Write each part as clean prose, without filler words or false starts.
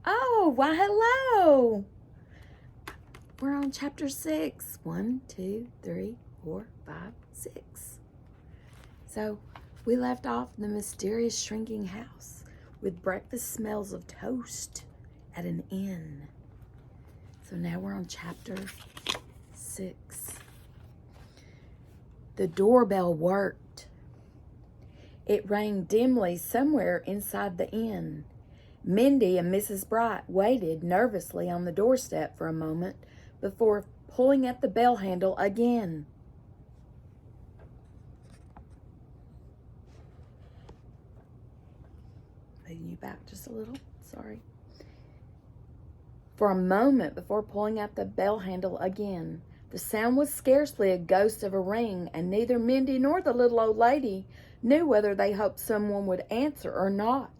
Oh, why hello. We're on chapter 6. 1, 2, 3, 4, 5, 6. So we left off in the mysterious shrinking house with breakfast smells of toast at an inn. So now we're on chapter 6. The doorbell worked. It rang dimly somewhere inside the inn. Mindy and Mrs. Bright waited nervously on the doorstep for a moment before pulling at the bell handle again. Moving you back just a little, sorry. For a moment before pulling at the bell handle again. The sound was scarcely a ghost of a ring, and neither Mindy nor the little old lady knew whether they hoped someone would answer or not.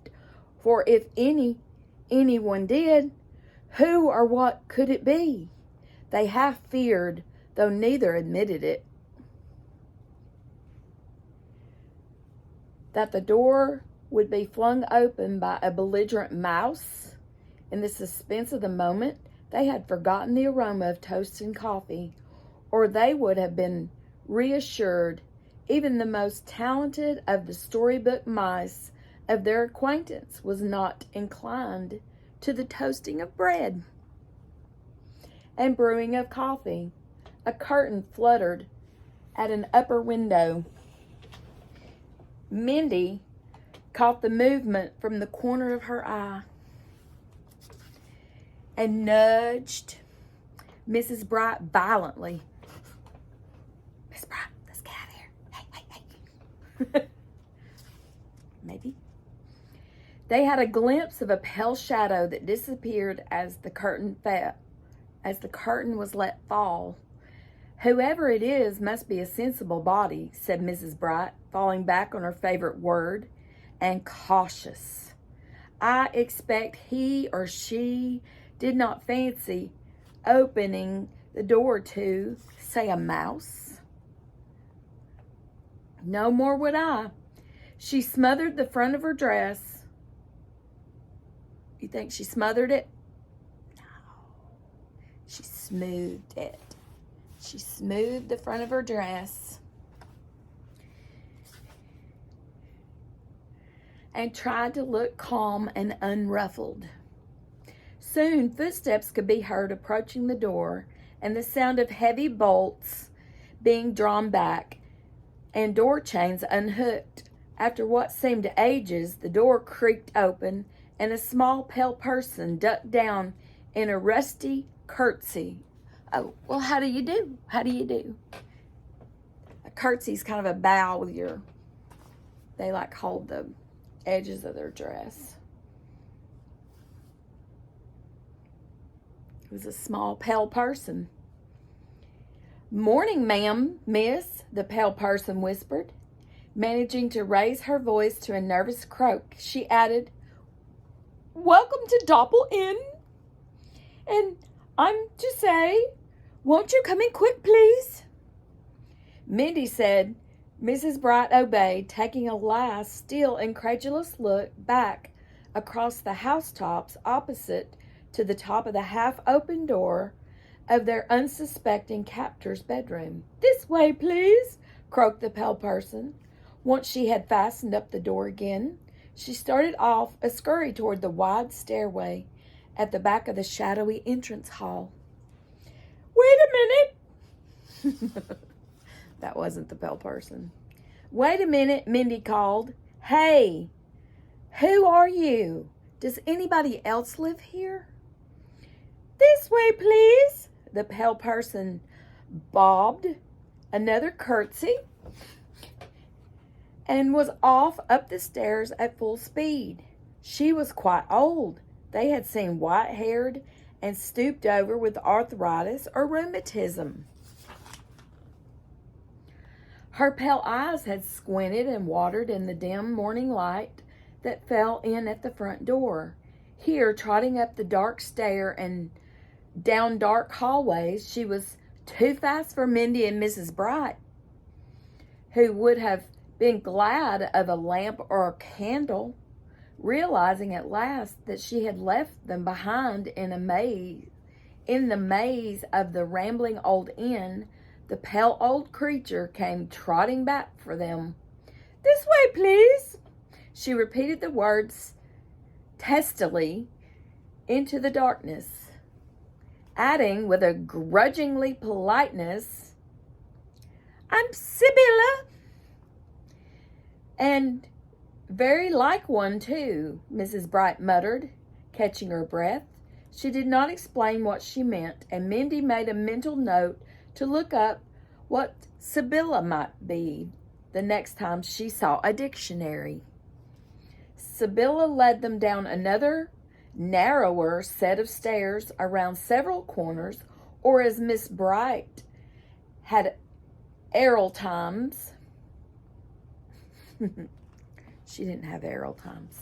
For if anyone did, who or what could it be? They half feared, though neither admitted it, that the door would be flung open by a belligerent mouse. In the suspense of the moment, they had forgotten the aroma of toast and coffee, or they would have been reassured. Even the most talented of the storybook mice of their acquaintance was not inclined to the toasting of bread and brewing of coffee. A curtain fluttered at an upper window. Mindy caught the movement from the corner of her eye and nudged Mrs. Bright violently. Miss Bright, let's get out of here. Hey. Maybe. They had a glimpse of a pale shadow that disappeared as the curtain was let fall. Whoever it is must be a sensible body, said Mrs. Bright, falling back on her favorite word, and cautious. I expect he or she did not fancy opening the door to, say, a mouse. No more would I. She smothered the front of her dress. You think she smothered it? No. She smoothed it. She smoothed the front of her dress and tried to look calm and unruffled. Soon footsteps could be heard approaching the door, and the sound of heavy bolts being drawn back and door chains unhooked. After what seemed ages, the door creaked open, and a small pale person ducked down in a rusty curtsy. Oh, well, how do you do? How do you do? A curtsy's kind of a bow with they like hold the edges of their dress. It was a small, pale person. Morning, ma'am, miss, the pale person whispered. Managing to raise her voice to a nervous croak, she added, Welcome to Doppel Inn. And I'm to say, won't you come in quick, please? Mindy said. Mrs. Bright obeyed, taking a last, still incredulous look back across the housetops opposite to the top of the half-open door of their unsuspecting captor's bedroom. This way, please, croaked the pale person. Once she had fastened up the door again, she started off a scurry toward the wide stairway at the back of the shadowy entrance hall. Wait a minute! That wasn't the pale person. Wait a minute, Mindy called. Hey, who are you? Does anybody else live here? This way, please. The pale person bobbed another curtsy and was off up the stairs at full speed. She was quite old. They had seen white-haired and stooped over with arthritis or rheumatism. Her pale eyes had squinted and watered in the dim morning light that fell in at the front door. Here, trotting up the dark stair and down dark hallways, she was too fast for Mindy and Mrs. Bright, who would have been glad of a lamp or a candle Realizing at last that she had left them behind in the maze of the rambling old inn, the pale old creature came trotting back for them. "This way, please." She repeated the words testily into the darkness, adding with a grudgingly politeness, "I'm Sibylla." "And very like one, too," Mrs. Bright muttered, catching her breath. She did not explain what she meant, and Mindy made a mental note to look up what Sibylla might be the next time she saw a dictionary. Sibylla led them down another, narrower set of stairs around several corners, or as Miss Bright had arrow times. She didn't have arrow times.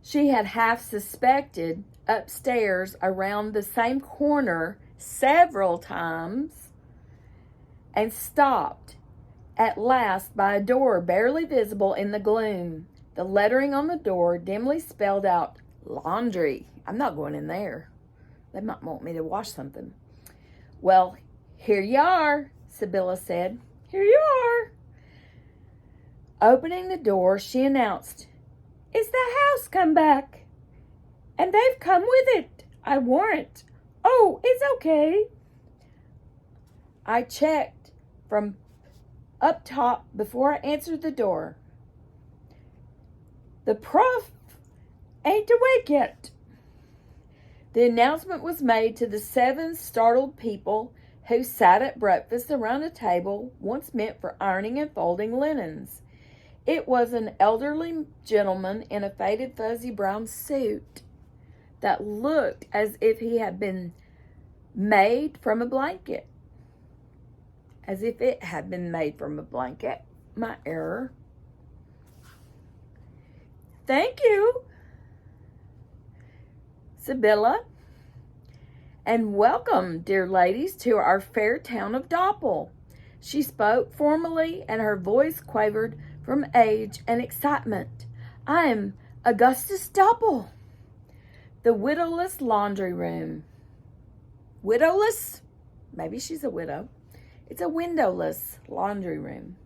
She had half suspected upstairs around the same corner several times, and stopped at last by a door barely visible in the gloom. The lettering on the door dimly spelled out laundry. I'm not going in there. They might want me to wash something. "Well, here you are," Sibylla said. "Here you are." Opening the door, she announced, "Is the house come back? And they've come with it, I warrant. Oh, it's okay. I checked from up top before I answered the door. The prof ain't awake yet." The announcement was made to the 7 startled people who sat at breakfast around a table once meant for ironing and folding linens. It was an elderly gentleman in a faded fuzzy brown suit that looked as if he had been made from a blanket. As if it had been made from a blanket. My error. "Thank you, Sibylla, and welcome, dear ladies, to our fair town of Doppel." She spoke formally, and her voice quavered from age and excitement. "I am Augustus Doppel." The widowless laundry room. Widowless? Maybe she's a widow. It's a windowless laundry room.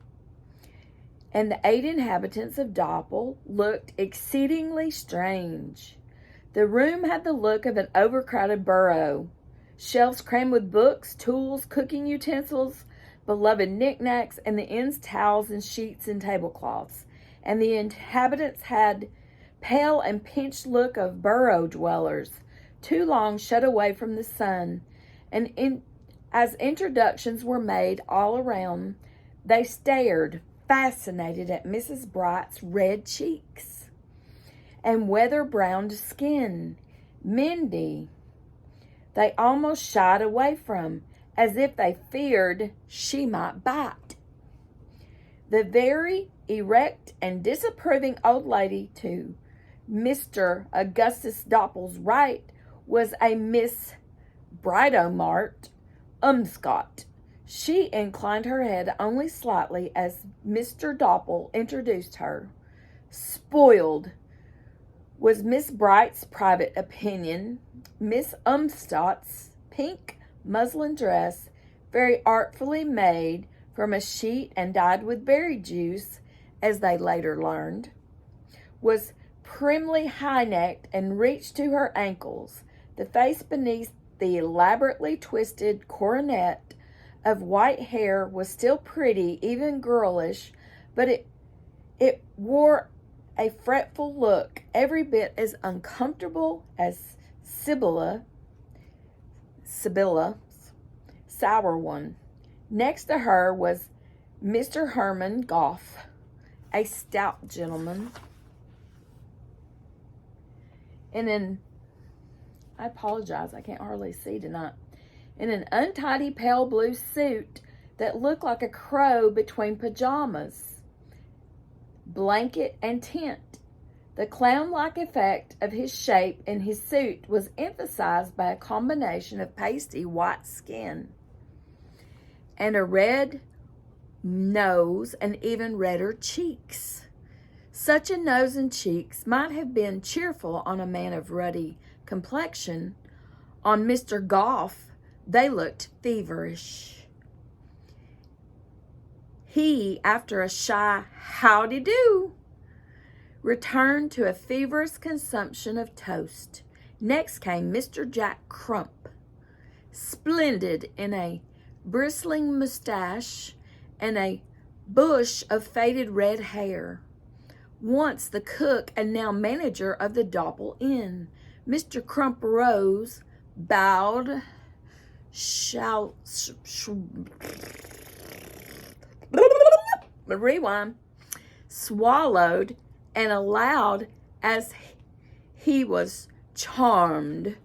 And the 8 inhabitants of Doppel looked exceedingly strange. The room had the look of an overcrowded burrow. Shelves crammed with books, tools, cooking utensils, beloved knickknacks, and the inn's towels and sheets and tablecloths. And the inhabitants had pale and pinched look of burrow dwellers, too long shut away from the sun. And as introductions were made all around, they stared, fascinated, at Mrs. Bright's red cheeks and weather-browned skin. Mindy, they almost shied away from, as if they feared she might bite. The very erect and disapproving old lady to Mr. Augustus Doppel's right was a Miss Britomart Umscott. She inclined her head only slightly as Mr. Doppel introduced her. Spoiled was Miss Bright's private opinion. Miss Umscott's pink muslin dress, very artfully made from a sheet and dyed with berry juice, as they later learned, was primly high-necked and reached to her ankles. The face beneath the elaborately twisted coronet of white hair was still pretty, even girlish, but it wore a fretful look, every bit as uncomfortable as Sibylla's sour one. Next to her was Mr. Herman Goff, a stout gentleman, I apologize, I can't hardly see tonight, in an untidy pale blue suit that looked like a crow between pajamas, blanket, and tent. The clown-like effect of his shape and his suit was emphasized by a combination of pasty white skin and a red nose and even redder cheeks. Such a nose and cheeks might have been cheerful on a man of ruddy complexion. On Mr. Goff, they looked feverish. He, after a shy howdy do, returned to a feverish consumption of toast. Next came Mr. Jack Crump, splendid in a bristling mustache and a bush of faded red hair. Once the cook and now manager of the Doppel Inn. Mr. Crump rose, bowed, rewind, swallowed, and allowed as he was charmed,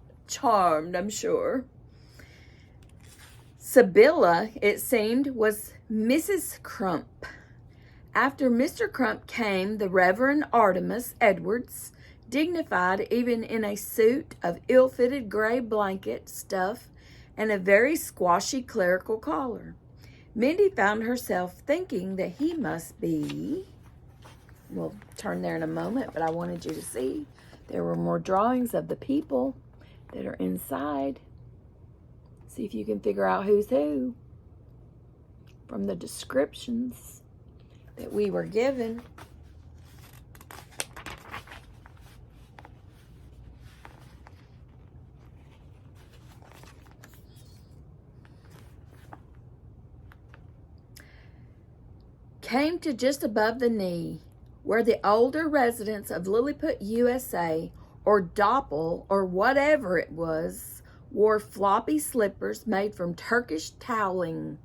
I'm sure. Sibylla, it seemed, was Mrs. Crump. After Mr. Crump came the Reverend Artemus Edwards, dignified even in a suit of ill-fitted gray blanket stuff and a very squashy clerical collar. Mindy found herself thinking that he must be... We'll turn there in a moment, but I wanted you to see there were more drawings of the people that are inside. See if you can figure out who's who from the descriptions that we were given. Came to just above the knee, where the older residents of Lilliput, USA, or Doppel, or whatever it was, wore floppy slippers made from Turkish toweling.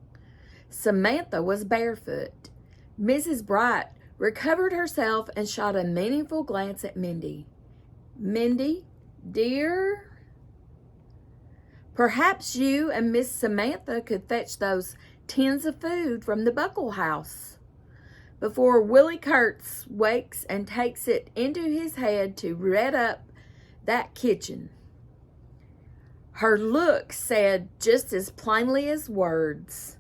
Samantha was barefoot. Mrs. Bright recovered herself and shot a meaningful glance at Mindy. Mindy, dear, perhaps you and Miss Samantha could fetch those tins of food from the Buckle House before Willie Kurtz wakes and takes it into his head to red up that kitchen. Her look said just as plainly as words,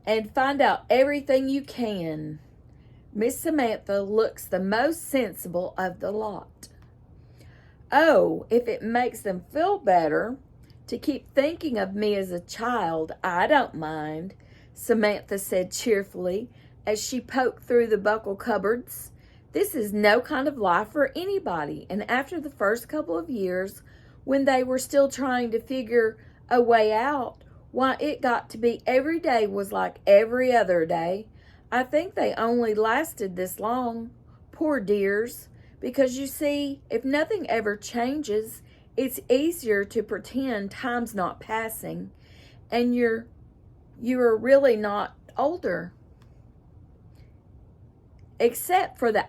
and find out everything you can. Miss Samantha looks the most sensible of the lot. Oh, if it makes them feel better to keep thinking of me as a child, I don't mind, Samantha said cheerfully as she poked through the buckle cupboards. This is no kind of life for anybody, and after the first couple of years, when they were still trying to figure a way out, why, it got to be every day was like every other day. I think they only lasted this long, poor dears, because you see, if nothing ever changes, it's easier to pretend time's not passing, and you are really not older. Except for the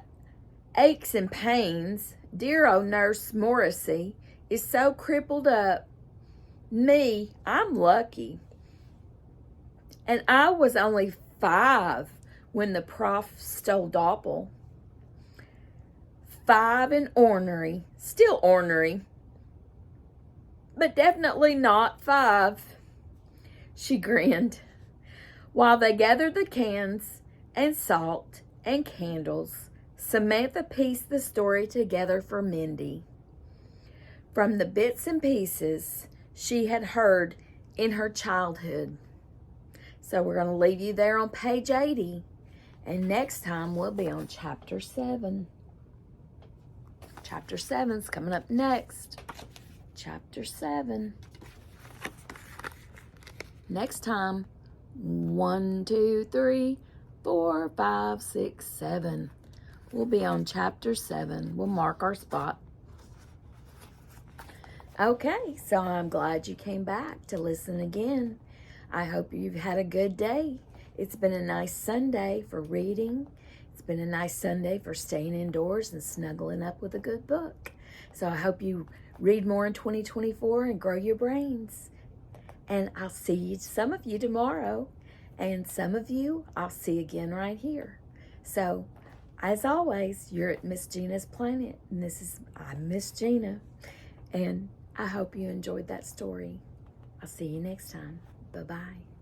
aches and pains, dear old Nurse Morrissey is so crippled up. Me, I'm lucky. And I was only 5 when the prof stole Doppel. 5 and ornery, still ornery, but definitely not 5. She grinned while they gathered the cans and salt and candles. Samantha pieced the story together for Mindy from the bits and pieces she had heard in her childhood. So we're going to leave you there on page 80. And next time we'll be on chapter 7. Chapter 7's coming up next. Chapter 7. Next time, 1, 2, 3, 4, 5, 6, 7. We'll be on chapter 7. We'll mark our spot. Okay, so I'm glad you came back to listen again. I hope you've had a good day. It's been a nice Sunday for reading. It's been a nice Sunday for staying indoors and snuggling up with a good book. So I hope you read more in 2024 and grow your brains. And I'll see some of you tomorrow. And some of you I'll see again right here. So, as always, you're at Miss Gina's Planet. And I'm Miss Gina. And I hope you enjoyed that story. I'll see you next time. Bye-bye.